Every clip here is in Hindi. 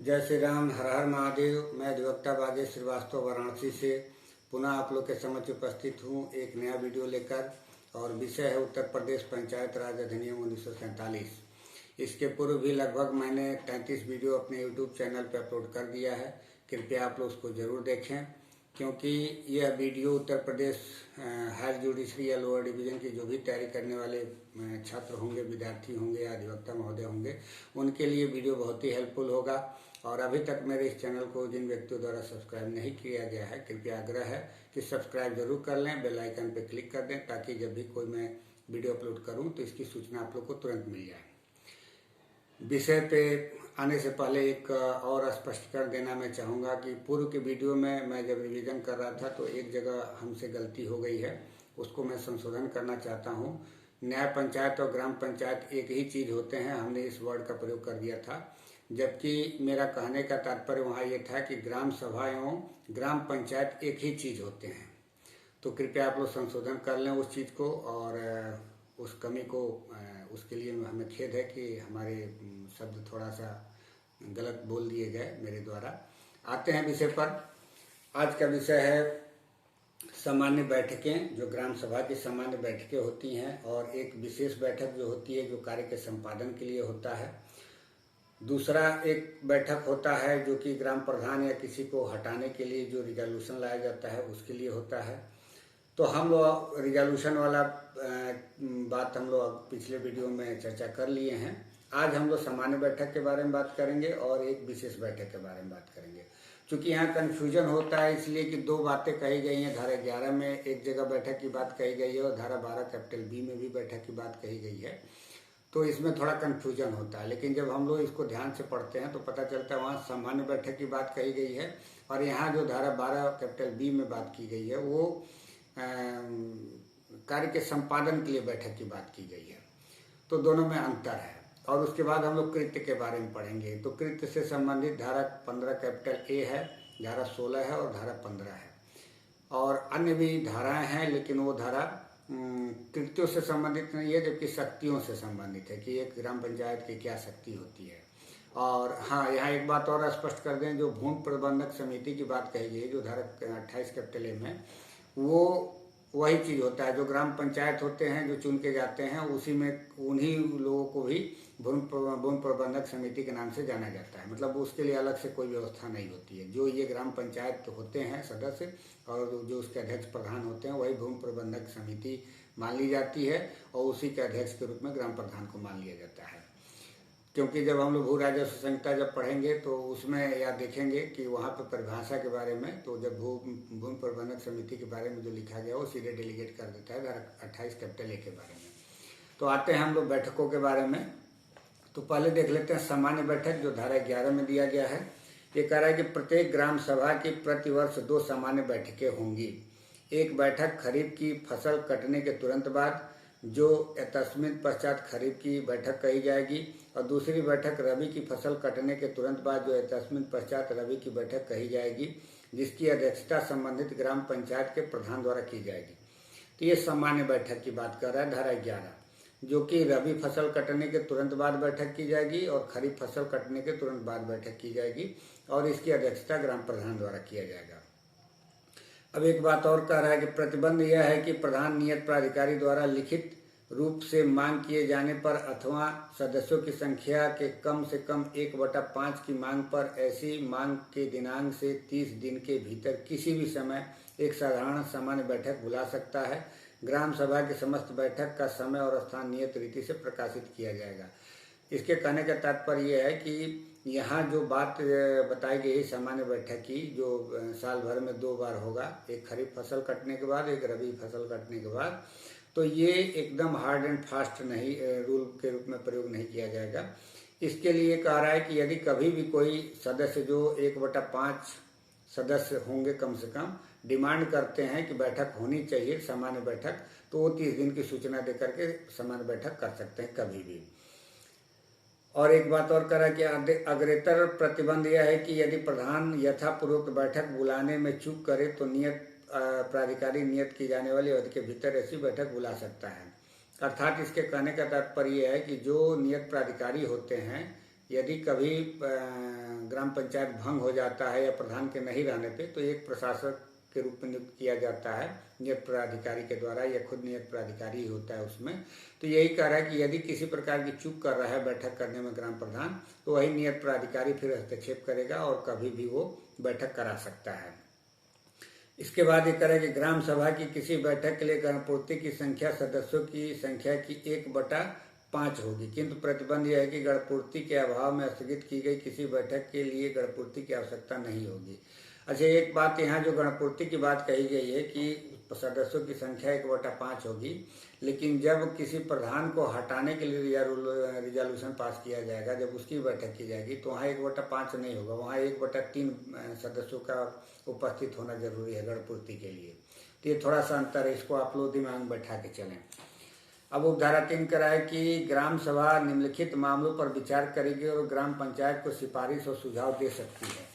जय श्री राम, हर हर महादेव। मैं अधिवक्ता बाजेश श्रीवास्तव वाराणसी से पुनः आप लोग के समक्ष उपस्थित हूँ एक नया वीडियो लेकर। और विषय है उत्तर प्रदेश पंचायत राज अधिनियम 1947। इसके पूर्व भी लगभग मैंने 33 वीडियो अपने यूट्यूब चैनल पर अपलोड कर दिया है। कृपया आप लोग उसको जरूर देखें, क्योंकि यह video Uttar Pradesh higher judiciary या लोअर डिवीजन की जो भी तैयारी करने वाले छात्र होंगे, विद्यार्थी होंगे या अधिवक्ता महोदय होंगे, उनके लिए वीडियो बहुत ही हेल्पफुल होगा। और अभी तक मेरे इस चैनल को जिन व्यक्तियों द्वारा सब्सक्राइब नहीं किया गया है, कृपया आग्रह है कि सब्सक्राइब जरूर कर लें, बेल आइकन पर क्लिक कर दें, ताकि जब भी कोई मैं वीडियो अपलोड करूं तो इसकी सूचना आप लोग को तुरंत मिल जाए। विषय पे आने से पहले एक और स्पष्टीकरण देना मैं चाहूँगा कि पूर्व के वीडियो में मैं जब रिवीजन कर रहा था तो एक जगह हमसे गलती हो गई है, उसको मैं संशोधन करना चाहता हूँ। न्याय पंचायत और ग्राम पंचायत एक ही चीज़ होते हैं, हमने इस वर्ड का प्रयोग कर दिया था, जबकि मेरा कहने का तात्पर्य वहाँ ये था कि ग्राम सभा एवं ग्राम पंचायत एक ही चीज़ होते हैं। तो कृपया आप लोग संशोधन कर लें उस चीज़ को, और उस कमी को, उसके लिए हमें खेद है कि हमारे शब्द थोड़ा सा गलत बोल दिए गए मेरे द्वारा। आते हैं विषय पर। आज का विषय है सामान्य बैठकें, जो ग्राम सभा की सामान्य बैठकें होती हैं, और एक विशेष बैठक जो होती है जो कार्य के संपादन के लिए होता है। दूसरा एक बैठक होता है जो कि ग्राम प्रधान या किसी को हटाने के लिए जो रिजोल्यूशन लाया जाता है उसके लिए होता है। तो हम लोग रिजोल्यूशन वाला बात हम लोग पिछले वीडियो में चर्चा कर लिए हैं। आज हम लोग सामान्य बैठक के बारे में बात करेंगे और एक विशेष बैठक के बारे में बात करेंगे। क्योंकि यहाँ कन्फ्यूजन होता है, इसलिए कि दो बातें कही गई हैं। धारा 11 में एक जगह बैठक की बात कही गई है और धारा 12 कैपिटल बी में भी बैठक की बात कही गई है, तो इसमें थोड़ा कन्फ्यूजन होता है। लेकिन जब हम लोग इसको ध्यान से पढ़ते हैं तो पता चलता है वहाँ सामान्य बैठक की बात कही गई है, और यहाँ जो धारा 12 कैपिटल बी में बात की गई है वो कार्य के संपादन के लिए बैठक की बात की गई है। तो दोनों में अंतर है। और उसके बाद हम लोग कृत्य के बारे में पढ़ेंगे। तो कृत्य से संबंधित धारा 15 कैपिटल ए है, धारा 16 है और धारा 15 है, और अन्य भी धाराएं हैं, लेकिन वो धारा कृत्यों से संबंधित नहीं है, जबकि शक्तियों से संबंधित है कि एक ग्राम पंचायत की क्या शक्ति होती है। और हाँ, यहाँ एक बात और स्पष्ट कर दें, जो भूमि प्रबंधक समिति की बात कही गई जो धारा 28 कैपिटल ए में, वो वही चीज़ होता है जो ग्राम पंचायत होते हैं जो चुन के जाते हैं, उसी में उन्हीं लोगों को भी भूमि प्रबंधक समिति के नाम से जाना जाता है। मतलब उसके लिए अलग से कोई व्यवस्था नहीं होती है। जो ये ग्राम पंचायत होते हैं सदस्य और जो उसके अध्यक्ष प्रधान होते हैं, वही भूमि प्रबंधक समिति मान ली जाती है, और उसी के अध्यक्ष के रूप में ग्राम प्रधान को मान लिया जाता है। क्योंकि जब हम लोग भू राजस्व संहिता जब पढ़ेंगे तो उसमें या देखेंगे कि वहाँ पर परिभाषा के बारे में, तो जब भूमि प्रबंधक समिति के बारे में जो लिखा गया वो सीधे डेलीगेट कर देता है धारा 28 कैपिटल ए के बारे में। तो आते हैं हम लोग बैठकों के बारे में। तो पहले देख लेते हैं सामान्य बैठक, जो धारा 11 में दिया गया है। ये कह रहा है कि प्रत्येक ग्राम सभा की प्रतिवर्ष 2 सामान्य बैठकें होंगी। एक बैठक खरीफ की फसल कटने के तुरंत बाद, जो तस्मिन पश्चात खरीफ की बैठक कही जाएगी, और दूसरी बैठक रबी की फसल कटने के तुरंत बाद, जो तस्मिन पश्चात रबी की बैठक कही जाएगी, जिसकी अध्यक्षता संबंधित ग्राम पंचायत के प्रधान द्वारा की जाएगी। तो ये सामान्य बैठक की बात कर रहा है धारा 11, जो कि रबी फसल कटने के तुरंत बाद बैठक की जाएगी और खरीफ फसल कटने के तुरंत बाद बैठक की जाएगी, और इसकी अध्यक्षता ग्राम प्रधान द्वारा किया जाएगा। अब एक बात और कह रहा है कि प्रतिबंध यह है कि प्रधान नियत प्राधिकारी द्वारा लिखित रूप से मांग किए जाने पर अथवा सदस्यों की संख्या के कम से कम 1/5 की मांग पर ऐसी मांग के दिनांक से 30 दिन के भीतर किसी भी समय एक साधारण सामान्य बैठक बुला सकता है। ग्राम सभा की समस्त बैठक का समय और स्थान नियत रीति से प्रकाशित किया जाएगा। इसके कहने का तात्पर्य यह है कि यहाँ जो बात बताई गई सामान्य बैठक की, जो साल भर में 2 बार होगा, एक खरीफ फसल कटने के बाद, एक रबी फसल कटने के बाद, तो ये एकदम हार्ड एंड फास्ट नहीं रूल के रूप में प्रयोग नहीं किया जाएगा। इसके लिए कह रहा है कि यदि कभी भी कोई सदस्य, जो 1/5 सदस्य होंगे कम से कम, डिमांड करते हैं कि बैठक होनी चाहिए सामान्य बैठक, तो वो 30 दिन की सूचना देकर के सामान्य बैठक कर सकते हैं कभी भी। और एक बात और करा कि अग्रेतर प्रतिबंध यह है कि यदि प्रधान यथापूर्वक बैठक बुलाने में चूक करे तो नियत प्राधिकारी नियत की जाने वाली अवधि के भीतर ऐसी बैठक बुला सकता है। अर्थात इसके कहने का तात्पर्य यह है कि जो नियत प्राधिकारी होते हैं यदि कभी ग्राम पंचायत भंग हो जाता है या प्रधान के नहीं रहने पे, तो एक प्रशासक के रूप में नियुक्त किया जाता है नियत प्राधिकारी के द्वारा, या खुद नियत प्राधिकारी होता है उसमें। तो यही कह रहा है कि यदि किसी प्रकार की चूक कर रहा है बैठक करने में ग्राम प्रधान, तो वही नियत प्राधिकारी फिर हस्तक्षेप करेगा और कभी भी वो बैठक करा सकता है। इसके बाद ये करें कि ग्राम सभा की किसी बैठक के लिए गणपूर्ति की संख्या सदस्यों की संख्या की 1/5 होगी, किंतु प्रतिबंध यह है कि गणपूर्ति के अभाव में स्थगित की गई किसी बैठक के लिए गणपूर्ति की आवश्यकता नहीं होगी। अच्छा, एक बात यहाँ जो गणपूर्ति की बात कही गई है कि सदस्यों की संख्या 1/5 होगी, लेकिन जब किसी प्रधान को हटाने के लिए रिजोल्यूशन पास किया जाएगा, जब उसकी बैठक की जाएगी, तो वहाँ 1/5 नहीं होगा, वहाँ 1/3 सदस्यों का उपस्थित होना जरूरी है गणपूर्ति के लिए। तो ये थोड़ा सा अंतर है, इसको आप लोग दिमाग में बैठा के चलें। अब उपधारा 3 कराए कि ग्राम सभा निम्नलिखित मामलों पर विचार करेगी और ग्राम पंचायत को सिफारिश और सुझाव दे सकती है।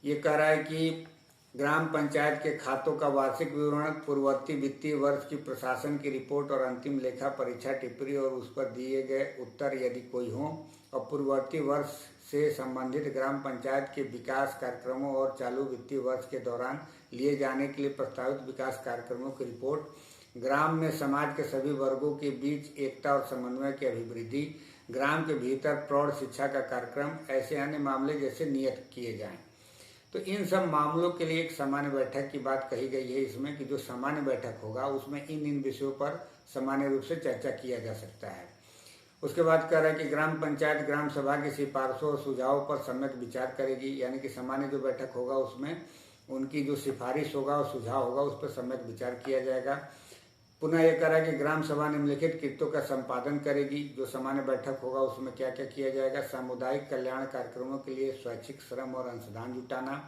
ये कह रहा है कि ग्राम पंचायत के खातों का वार्षिक विवरण, पूर्ववर्ती वित्तीय वर्ष की प्रशासन की रिपोर्ट और अंतिम लेखा परीक्षा टिप्पणी और उस पर दिए गए उत्तर यदि कोई हो, और पूर्ववर्ती वर्ष से संबंधित ग्राम पंचायत के विकास कार्यक्रमों और चालू वित्तीय वर्ष के दौरान लिए जाने के लिए प्रस्तावित विकास कार्यक्रमों की रिपोर्ट, ग्राम में समाज के सभी वर्गों के बीच एकता और समन्वय की अभिवृद्धि, ग्राम के भीतर प्रौढ़ शिक्षा का कार्यक्रम, ऐसे अन्य मामले जैसे नियत किए जाएं। तो इन सब मामलों के लिए एक सामान्य बैठक की बात कही गई है इसमें, कि जो सामान्य बैठक होगा उसमें इन विषयों पर सामान्य रूप से चर्चा किया जा सकता है। उसके बाद कह रहा है कि ग्राम पंचायत ग्राम सभा की सिफारिशों और सुझावों पर सम्यक विचार करेगी, यानी कि सामान्य जो बैठक होगा उसमें उनकी जो सिफारिश होगा और सुझाव होगा उस पर सम्यक विचार किया जाएगा। पुनः यह कह रहा है कि ग्राम सभा निम्नलिखित कृत्यों का संपादन करेगी। जो सामान्य बैठक होगा उसमें क्या क्या किया जाएगा: सामुदायिक कल्याण कार्यक्रमों के लिए स्वैच्छिक श्रम और अंशदान जुटाना,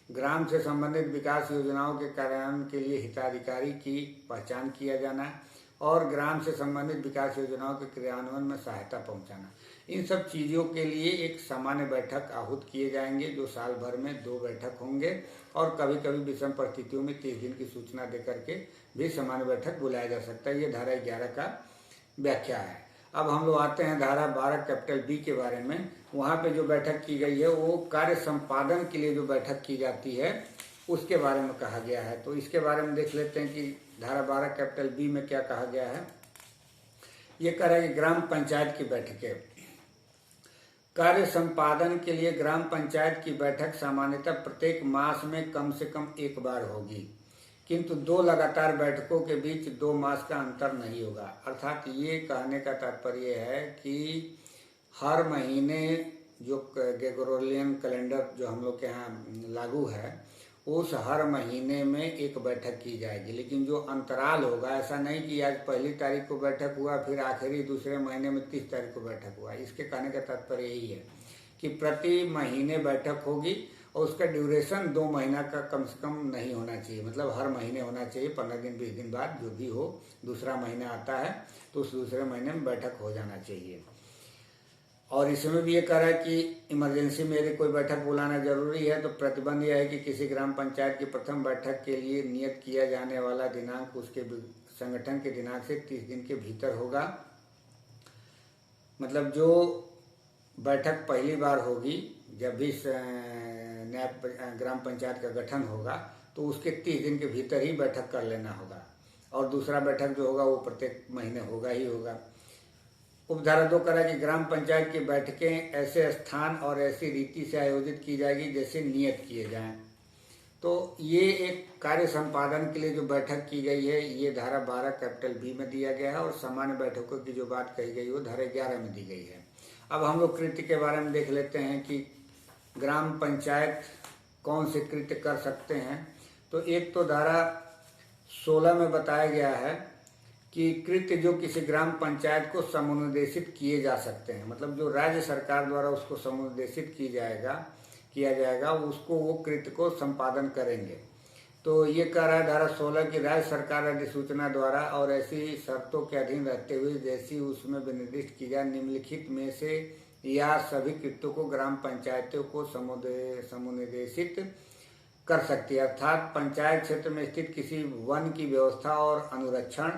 ग्राम से संबंधित विकास योजनाओं के कार्यान्वयन के लिए हिताधिकारी की पहचान किया जाना, और ग्राम से संबंधित विकास योजनाओं के क्रियान्वयन में सहायता पहुंचाना। इन सब चीज़ों के लिए एक सामान्य बैठक आहूत किए जाएंगे, जो साल भर में 2 बैठक होंगे, और कभी कभी विषम परिस्थितियों में 30 दिन की सूचना देकर के भी सामान्य बैठक बुलाया जा सकता है। ये धारा 11 का व्याख्या है। अब हम लोग आते हैं धारा 12 कैपिटल बी के बारे में। वहाँ पे जो बैठक की गई है वो कार्य संपादन के लिए जो बैठक की जाती है उसके बारे में कहा गया है। तो इसके बारे में देख लेते हैं कि धारा 12 कैपिटल बी में क्या कहा गया है। ये कह रहा है कि ग्राम पंचायत की बैठकें, कार्य संपादन के लिए ग्राम पंचायत की बैठक सामान्यतः प्रत्येक मास में कम से कम 1 बार होगी, किंतु 2 लगातार बैठकों के बीच 2 मास का अंतर नहीं होगा। अर्थात ये कहने का तात्पर्य है कि हर महीने जो ग्रेगोरियन कैलेंडर जो हम लोग के यहाँ लागू है, उस हर महीने में 1 बैठक की जाएगी, लेकिन जो अंतराल होगा, ऐसा नहीं कि आज 1 तारीख को बैठक हुआ फिर आखिरी दूसरे महीने में 30 तारीख को बैठक हुआ। इसके कहने का तात्पर्य यही है कि प्रति महीने बैठक होगी और उसका ड्यूरेशन 2 महीना का कम से कम नहीं होना चाहिए, मतलब हर महीने होना चाहिए। 15 दिन 20 दिन बाद जो भी हो, दूसरा महीना आता है तो उस दूसरे महीने में बैठक हो जाना चाहिए। और इसमें भी ये कह रहा है कि इमरजेंसी में यदि कोई बैठक बुलाना जरूरी है तो प्रतिबंध यह है कि किसी ग्राम पंचायत की प्रथम बैठक के लिए नियत किया जाने वाला दिनांक उसके संगठन के दिनांक से 30 दिन के भीतर होगा। मतलब जो बैठक पहली बार होगी जब भी नया ग्राम पंचायत का गठन होगा तो उसके 30 दिन के भीतर ही बैठक कर लेना होगा, और दूसरा बैठक जो होगा वो प्रत्येक महीने होगा ही होगा। उपधारा 2 करा कि ग्राम पंचायत की बैठकें ऐसे स्थान और ऐसी रीति से आयोजित की जाएगी जैसे नियत किए जाएं। तो ये एक कार्य संपादन के लिए जो बैठक की गई है ये धारा 12 कैपिटल बी में दिया गया है, और सामान्य बैठकों की जो बात कही गई वो धारा 11 में दी गई है। अब हम लोग कृत्य के बारे में देख लेते हैं कि ग्राम पंचायत कौन से कृत्य कर सकते हैं। तो एक तो धारा 16 में बताया गया है कि कृत्य जो किसी ग्राम पंचायत को समुपदेशित किए जा सकते हैं, मतलब जो राज्य सरकार द्वारा उसको समुपदेशित किया जाएगा उसको वो कृत्य को संपादन करेंगे। तो ये कह रहा है धारा 16 की राज्य सरकार अधिसूचना द्वारा और ऐसी शर्तों के अधीन रहते हुए जैसी उसमें विनिर्दिष्ट की जाए निम्नलिखित में से या सभी कृत्यों को ग्राम पंचायतों को समुपदेशित कर सकती है। अर्थात पंचायत क्षेत्र में स्थित किसी वन की व्यवस्था और अनुरक्षण,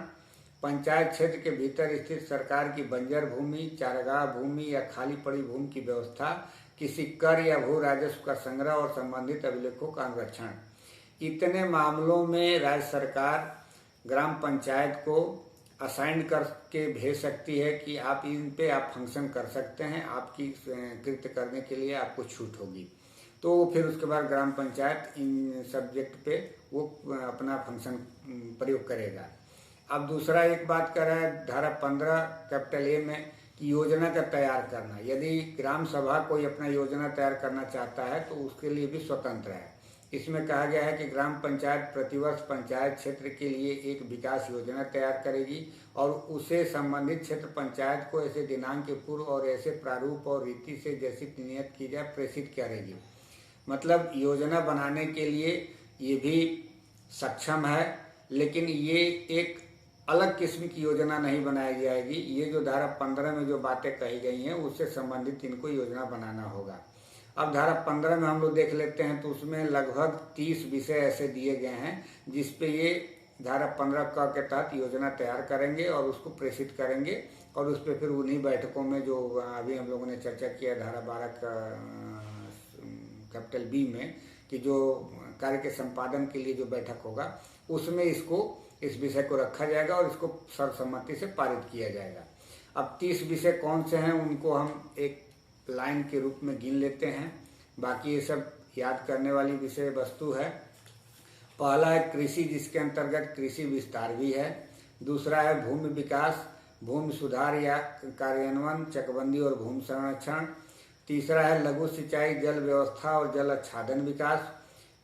पंचायत क्षेत्र के भीतर स्थित सरकार की बंजर भूमि, चारागाह भूमि या खाली पड़ी भूमि की व्यवस्था, किसी कर या भू राजस्व का संग्रह और संबंधित अभिलेखों का अनुरक्षण। इतने मामलों में राज्य सरकार ग्राम पंचायत को असाइन करके भेज सकती है कि आप इन पे आप फंक्शन कर सकते हैं, आपकी कृत्य करने के लिए आपको छूट होगी। तो फिर उसके बाद ग्राम पंचायत इन सब्जेक्ट पे वो अपना फंक्शन प्रयोग करेगा। अब दूसरा एक बात कर रहा है धारा 15 कैपिटल ए में कि योजना का तैयार करना। यदि ग्राम सभा कोई अपना योजना तैयार करना चाहता है तो उसके लिए भी स्वतंत्र है। इसमें कहा गया है कि ग्राम पंचायत प्रतिवर्ष पंचायत क्षेत्र के लिए एक विकास योजना तैयार करेगी और उसे संबंधित क्षेत्र पंचायत को ऐसे दिनांक के पूर्व और ऐसे प्रारूप और रीति से जैसी नियत की जाए प्रेषित करेगी। मतलब योजना बनाने के लिए ये भी सक्षम है, लेकिन ये एक अलग किस्म की योजना नहीं बनाई जाएगी। ये जो धारा 15 में जो बातें कही गई हैं उससे संबंधित इनको योजना बनाना होगा। अब धारा 15 में हम लोग देख लेते हैं तो उसमें लगभग 30 विषय ऐसे दिए गए हैं जिसपे ये धारा 15 क के तहत योजना तैयार करेंगे और उसको प्रेषित करेंगे और उस पर फिर उन्हीं बैठकों में जो अभी हम लोगों ने चर्चा किया धारा 12 कैपिटल बी में कि जो कार्य के संपादन के लिए जो बैठक होगा उसमें इस विषय को रखा जाएगा और इसको सर्वसम्मति से पारित किया जाएगा। अब 30 विषय कौन से हैं उनको हम एक लाइन के रूप में गिन लेते हैं, बाकी ये सब याद करने वाली विषय वस्तु है। पहला है कृषि, जिसके अंतर्गत कृषि विस्तार भी है। दूसरा है भूमि विकास, भूमि सुधार या कार्यान्वयन, चकबंदी और भूमि संरक्षण। तीसरा है लघु सिंचाई, जल व्यवस्था और जल आच्छादन विकास।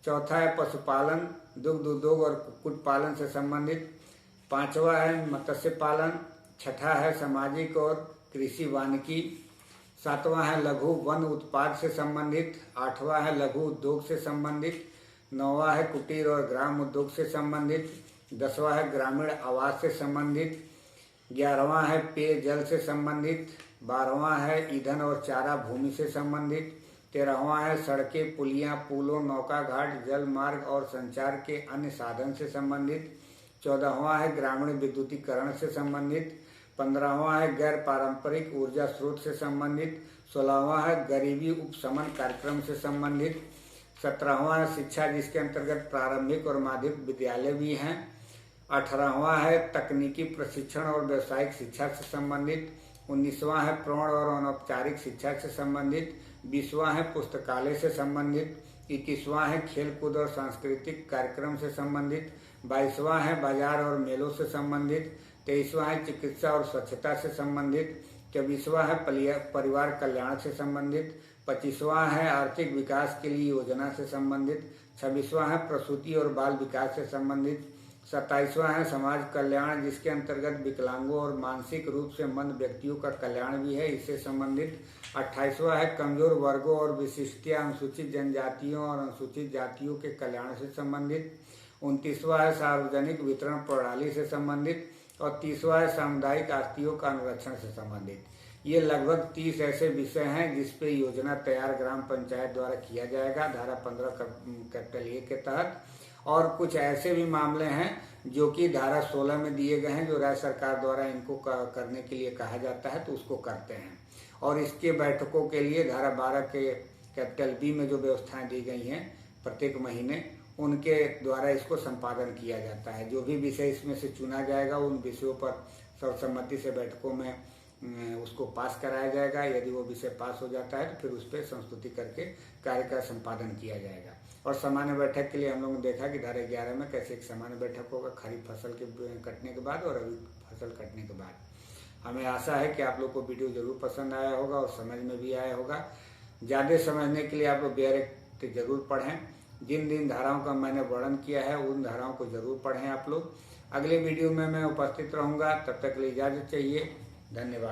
चौथा है पशुपालन, दुग्ध उद्योग और कुक्कुट पालन से संबंधित। पांचवा है मत्स्य पालन। छठा है सामाजिक और कृषि वानिकी। सातवां है लघु वन उत्पाद से संबंधित। आठवां है लघु उद्योग से संबंधित। नौवां है कुटीर और ग्राम उद्योग से संबंधित। 10वां है ग्रामीण आवास से संबंधित। 11वां है पेयजल से संबंधित। 12वां है ईंधन और चारा भूमि से संबंधित। 13वां है सड़कें, पुलियां, पुलों, नौका घाट, जल मार्ग और संचार के अन्य साधन से संबंधित। 14वां है ग्रामीण विद्युतीकरण से संबंधित। 15वां है गैर पारंपरिक ऊर्जा स्रोत से संबंधित। 16वां है गरीबी उपशमन कार्यक्रम से संबंधित। 17वां है शिक्षा, जिसके अंतर्गत प्रारंभिक और माध्यमिक विद्यालय भी हैं। 18वां है तकनीकी प्रशिक्षण और व्यावसायिक शिक्षा से संबंधित। 19वां है प्रौढ़ और अनौपचारिक शिक्षा से संबंधित। 20वां है पुस्तकालय से संबंधित। 21वां है खेलकूद और सांस्कृतिक कार्यक्रम से संबंधित। 22वां है बाजार और मेलों से संबंधित। 23वां है चिकित्सा और स्वच्छता से संबंधित। 24वां है परिवार कल्याण से संबंधित। 25वां है आर्थिक विकास के लिए योजना से संबंधित। 26वां है प्रसूति और बाल विकास से संबंधित। 27वां है समाज कल्याण, जिसके अंतर्गत विकलांगों और मानसिक रूप से मंद व्यक्तियों का कल्याण भी है, इससे संबंधित। 28वां है कमजोर वर्गों और विशिष्ट अनुसूचित जनजातियों और अनुसूचित जातियों के कल्याण से संबंधित। 29वां है सार्वजनिक वितरण प्रणाली से संबंधित और 30वां है सामुदायिक आस्तियों का अनुरक्षण से संबंधित। ये लगभग 30 ऐसे विषय हैं जिसपे योजना तैयार ग्राम पंचायत द्वारा किया जाएगा धारा 15 कैपिटल ए के तहत। और कुछ ऐसे भी मामले हैं जो कि धारा 16 में दिए गए हैं, जो राज्य सरकार द्वारा इनको करने के लिए कहा जाता है तो उसको करते हैं। और इसके बैठकों के लिए धारा 12 के कैपिटल बी में जो व्यवस्थाएं दी गई हैं प्रत्येक महीने, उनके द्वारा इसको संपादन किया जाता है। जो भी विषय इसमें से चुना जाएगा उन विषयों पर सर्वसम्मति से बैठकों में उसको पास कराया जाएगा। यदि वो विषय पास हो जाता है तो फिर उस पर संस्तुति करके कार्य का संपादन किया जाएगा। और सामान्य बैठक के लिए हम लोगों ने देखा कि धारा 11 में कैसे एक सामान्य बैठक होगा खरीफ फसल के कटने के बाद और रबी फसल कटने के बाद। हमें आशा है कि आप लोग को वीडियो जरूर पसंद आया होगा और समझ में भी आया होगा। ज़्यादा समझने के लिए आप लोग बेयर एक्ट जरूर पढ़ें। जिन धाराओं का मैंने वर्णन किया है उन धाराओं को जरूर पढ़ें आप लोग। अगले वीडियो में मैं उपस्थित रहूँगा, तब तक के लिए इजाज़त चाहिए। धन्यवाद।